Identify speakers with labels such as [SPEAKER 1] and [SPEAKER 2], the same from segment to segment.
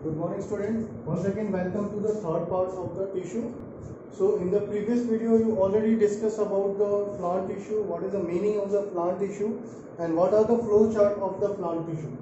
[SPEAKER 1] Good morning students. Once again welcome to the third part of the tissue. So in the previous video you already discussed about the plant tissue, what is the meaning of the plant tissue and what are the flow chart of the plant tissue.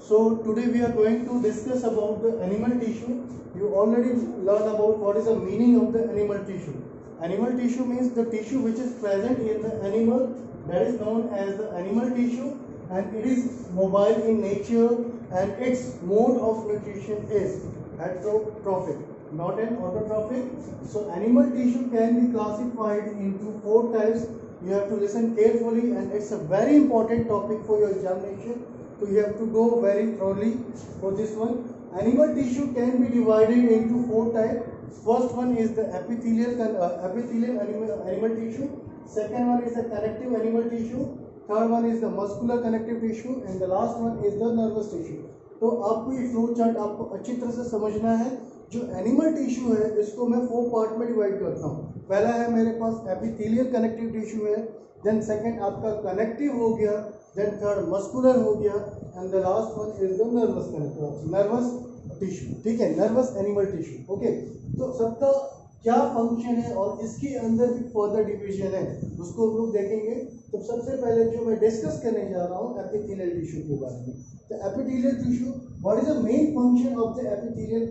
[SPEAKER 1] So today we are going to discuss about the animal tissue. You already learned about what is the meaning of the animal tissue. Animal tissue means the tissue which is present in the animal, that is known as the animal tissue, and it is mobile in nature and its mode of nutrition is heterotrophic, not an autotrophic. So animal tissue can be classified into 4 types. You have to listen carefully and it's a very important topic for your examination. So you have to go very thoroughly for this one. Animal tissue can be divided into 4 types. First one is the epithelial animal tissue. Second one is the connective animal tissue. Third one is the muscular connective tissue and the last one is the nervous tissue. तो आपको ये flow chart आपको अच्छी तरह से समझना है. जो एनिमल टिश्यू है इसको मैं 4 पार्ट में डिवाइड करता हूँ. पहला है मेरे पास एपिथेलियल कनेक्टिव टिश्यू है, देन सेकंड आपका कनेक्टिव हो गया, देन थर्ड मस्कुलर हो गया and the last one is the nervous tissue. ठीक है, नर्वस एनिमल टिश्यू. ओके, तो सबका क्या फंक्शन है और इसके अंदर भी फर्दर डिवीजन है उसको हम लोग देखेंगे. तो सबसे पहले जो मैं डिस्कस करने जा रहा हूँ एपिथेलियल टिश्यू के बारे में. तो epithelial tissue, what is the main function of the epithelial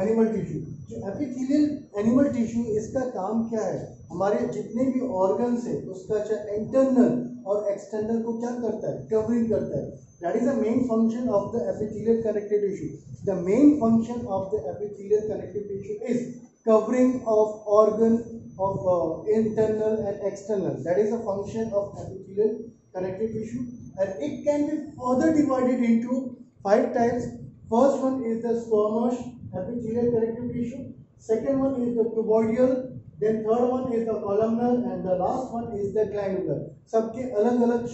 [SPEAKER 1] animal tissue. जो एपिथेलियल एनिमल टिश्यू इसका काम क्या है, हमारे जितने भी ऑर्गन्स है उसका चाहे इंटरनल और एक्सटर्नल को क्या करता है, कवरिंग करता है. That is the main function of the epithelial connective tissue. The main function of the epithelial connective tissue is covering of organ of internal and external. That is the function of epithelial connective tissue, and it can be further divided into 5 types. First one is the squamous epithelial connective tissue. Second one is the cuboidal. Then third one is the columnar and the last one is the glandular. सबके अलग अलग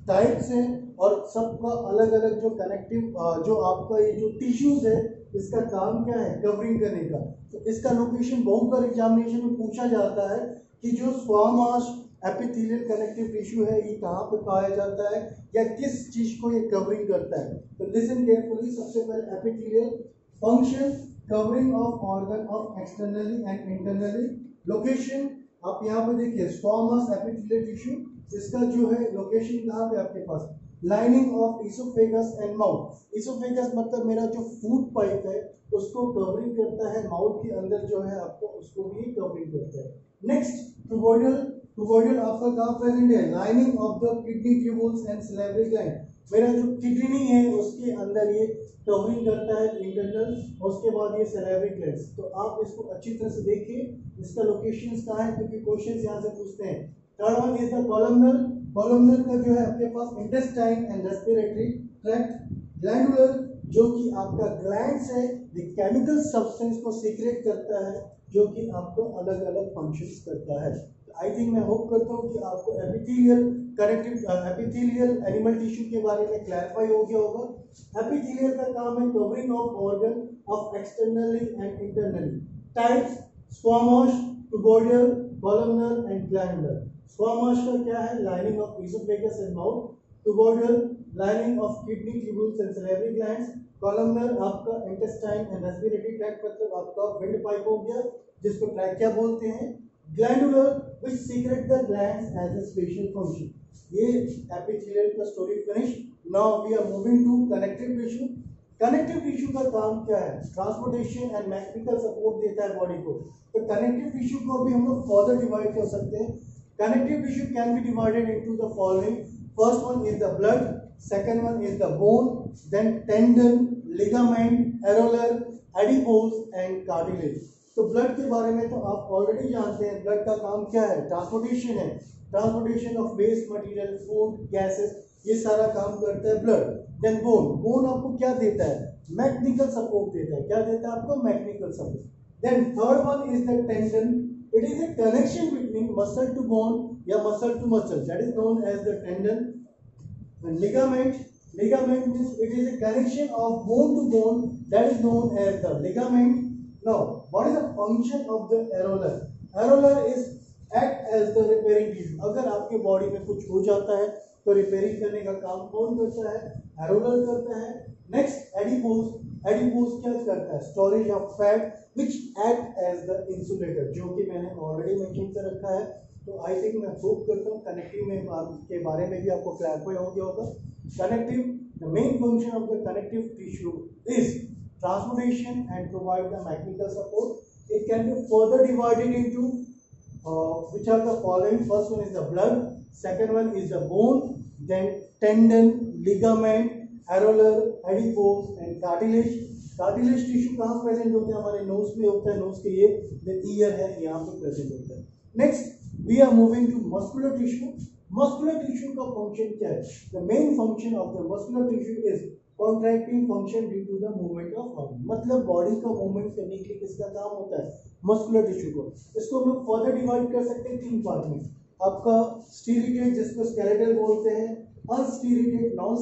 [SPEAKER 1] types हैं और सबका अलग अलग जो connective जो आपका ये जो टिश्यूज है इसका काम क्या है, कवरिंग करने का. तो इसका लोकेशन बहुत बार एग्जामिनेशन में पूछा जाता है कि जो स्क्वामस एपिथेलियल कनेक्टिव टिश्यू है ये कहाँ पे पाया जाता है या किस चीज को ये कवरिंग करता है. तो लिसन केयरफुली. सबसे पहले epithelial function, covering of organ of externally and internally. Location आप यहाँ पे देखिए, स्क्वामस एपिथेलियल टिश्यू, इसका जो है लोकेशन कहाँ पे आपके पास, lining of oesophagus and mouth. Oesophagus मतलब मेरा जो फूड पाइप है उसको कवरिंग करता है, माउथ के अंदर जो है आपको उसको भी कवरिंग करता है. नेक्स्ट ट्यूबोइडल. ट्यूबोइडल आपका कहाँ प्रेजेंट है, lining of the kidney tubules and salivary gland. मेरा जो किडनी है उसके अंदर ये कवरिंग करता है इंटरनल, उसके बाद ये सैलिवरी ग्लैंड्स. तो आप इसको अच्छी तरह से देखिए इसका लोकेशन कहाँ है क्योंकि क्वेश्चन यहाँ से पूछते हैं. Third one is the columnar. Columnar का जो है आपके पास intestine and respiratory tract. Glandular जो कि आपका ग्लैंड्स है, ये केमिकल सब्सटेंस को सीक्रेट करता है जो कि आपको अलग अलग फंक्शंस करता है. आई थिंक मैं होप करता हूँ कि आपको एपिथेलियल एनिमल टिश्यू के बारे में क्लैरिफाई हो गया होगा. एपिथेलियल का काम है covering of organ of externally and internally. Types squamous, cuboidal, columnar and glandular. Squamous का क्या है, lining of oesophagus and mouth. Cuboidal lining of kidney tubules and salivary glands. Columnar आपका इंटेस्टाइन एंड रेस्पिरेटरी ट्रैक्ट मतलब आपका wind pipe हो गया जिसको trachea बोलते हैं. Glandular which secrete the glands as a special function. ये एपिथेलियल का story finish. Now we are moving to connective tissue. Connective tissue का काम क्या है, ट्रांसपोर्टेशन एंड मैकेनिकल सपोर्ट देता है बॉडी को. तो कनेक्टिव टिश्यू को भी हम लोग फर्दर डिवाइड कर सकते हैं. Connective tissue can be divided into the following. First one is the blood, second one is the bone, then tendon, ligament, areolar, adipose and cartilage. तो ब्लड के बारे में तो आप ऑलरेडी जानते हैं. ब्लड का काम क्या है, ट्रांसपोर्टेशन है. Transportation of waste material, food, gases, ये सारा काम करता है ब्लड. Then bone. बोन आपको क्या देता है, मैकेनिकल सपोर्ट देता है. क्या देता है आपको, mechanical support. Then third one is the tendon. It is a connection between muscle to bone या muscle to muscle, that is known as the tendon. And ligament. Ligament means it is a connection of bone to bone, that is known as the ligament. Now, what is the function of the areola? Areola is act as the repairing tissue. अगर आपके body में कुछ हो जाता है तो repairing करने का काम कौन करता है, एरोलर करता है. Next adipose. एडिपोज क्या करता है, storage of fat which act as the insulator, जो कि मैंने ऑलरेडी मेंशन कर रखा है। तो आई थिंक मैं होप करता हूँ कनेक्टिव में के बारे में भी आपको क्लैरिफाई हो गया होगा। Connective, the main function of the connective tissue is transportation and provide the mechanical support. It can be further divided into which are the following. First one is the blood, second one is the bone, then tendon, ligament, areolar, adipose and cartilage. Cartilage tissue कहाँ present होते हैं, हमारे knows में होता है, knows के ये year है यहाँ पे प्रेजेंट होता है। Next we are moving to muscular tissue. Muscular tissue का फंक्शन क्या है, the main function of the muscular tissue is contracting function due to the movement of body, मतलब बॉडी का मूवमेंट करने के लिए किसका काम होता है, मस्कुलर टिश्यू को। इसको हम लोग फर्दर डिवाइड कर सकते हैं तीन पार्ट में। आपका स्टीरिटेड जिसको स्केलेटल बोलते हैं, अनस्टीरिटेड, नॉन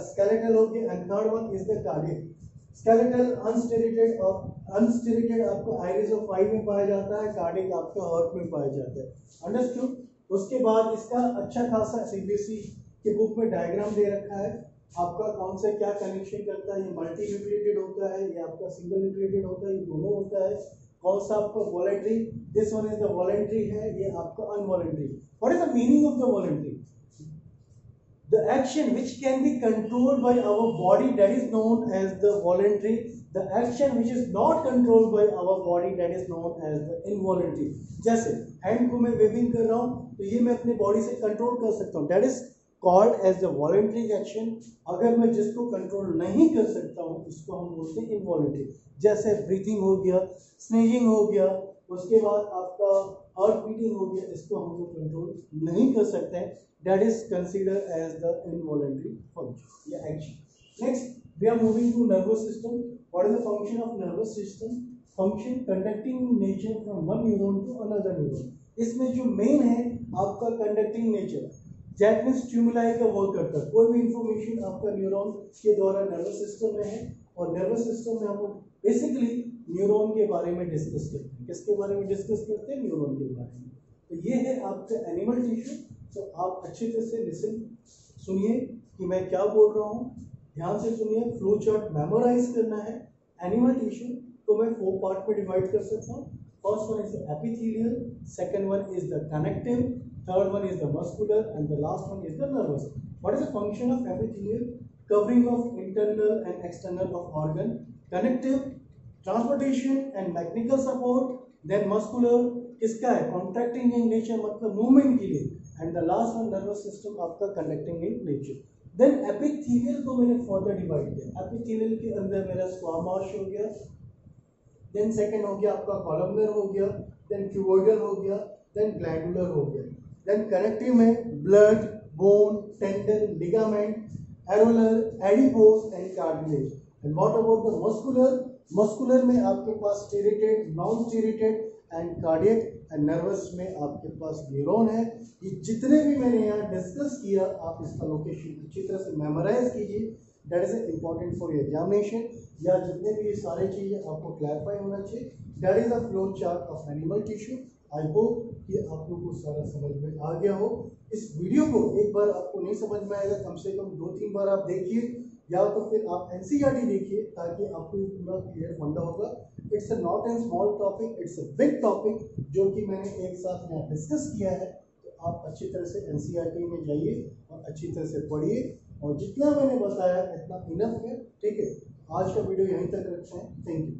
[SPEAKER 1] स्केलेटल हो गया, and third one is the cardiac. Skeletal, unstriated और अनस्टीरिटेड आपको आइरिस ऑफ आई में पाया जाता है, कार्डियक आपका हार्ट में पाया जाता है। अंडरस्टूड। उसके बाद इसका अच्छा खासा सीबीएसई के बुक में डायग्राम दे रखा है, आपका कौन से क्या कनेक्शन करता है, ये मल्टी न्यूक्लिएटेड होता है, ये आपका सिंगल न्यूक्लिएटेड होता है, ये दोनों होता है, कौन सा आपका voluntary, this one is the voluntary है, ये आपका involuntary. What is the meaning of the voluntary? The action which can be controlled by our body, that is known as the voluntary. The action which is not controlled by our body, that is known as the involuntary. जैसे hand को मैं waving कर रहा हूँ तो ये मैं अपने बॉडी से कंट्रोल कर सकता हूँ, that is called as the voluntary action. अगर मैं जिसको कंट्रोल नहीं कर सकता हूँ इसको हम बोलते हैं involuntary। जैसे ब्रीथिंग हो गया, स्नीजिंग हो गया, उसके बाद आपका हार्ट बीटिंग हो गया, इसको हम लोग कंट्रोल नहीं कर सकते हैं, that is considered as the involuntary function या action. Next we are moving to nervous system. What is the function of nervous system? Function conducting nature from one neuron to another neuron. इसमें जो main है आपका conducting nature, that means stimuli का work करता है। कोई भी information आपका न्यूरॉन के द्वारा नर्वस सिस्टम में है, और नर्वस सिस्टम में हम लोग बेसिकली न्यूरॉन के बारे में डिस्कस करते हैं। किसके बारे में डिस्कस करते हैं? न्यूरॉन के बारे में। तो ये है आपका एनिमल टिश्यू। तो आप अच्छी तरह से लिसन सुनिए कि मैं क्या बोल रहा हूँ, ध्यान से सुनिए, फ्लो चार्ट मेमोराइज करना है। एनिमल टिश्यू को मैं 4 पार्ट में डिवाइड कर सकता हूँ। First one is the epithelial, second one is the connective, third one is the muscular and the last one is the nervous. What is the function of epithelial? Covering of internal and external of organ, connective, transportation and mechanical support, then muscular किसका है, contracting in nature मतलब movement के लिए, and the last one nervous system आपका conducting in nature. Then epithelial को मैंने further divide किया। Epithelial के अंदर मेरा स्क्वामोस हो गया, देन सेकंड हो गया आपका कॉलमनर हो गया, देन क्यूबोइडल हो गया, देन ग्लैंडुलर हो गया। देन कनेक्टिव में blood, bone, tendon, ligament, areolar, adipose and cartilage. And what about the muscular? Muscular में आपके पास striated, non striated and cardiac, and nervous में आपके पास न्यूरॉन है। ये जितने भी मैंने यहाँ डिस्कस किया आप इसका लोकेशन अच्छी तरह से मेमोराइज कीजिए, that is important for your examination. या जितने भी ये सारे चीज़ें आपको क्लैरिफाई होना चाहिए। That is the flow chart of animal tissue. I hope कि आप लोगों को सारा समझ में आ गया हो। इस वीडियो को एक बार आपको नहीं समझ में आएगा, कम से कम 2-3 बार आप देखिए, या तो फिर आप एनसीईआरटी देखिए, ताकि आपको पूरा क्लियर फंडा होगा। It's a not an small topic, it's a big topic जो कि मैंने एक साथ यहाँ डिस्कस किया है। तो आप अच्छी तरह से एनसीईआरटी में जाइए और अच्छी तरह से पढ़िए, और जितना मैंने बताया इतना इनफ है। ठीक है, आज का वीडियो यहीं तक रखते हैं। Thank you.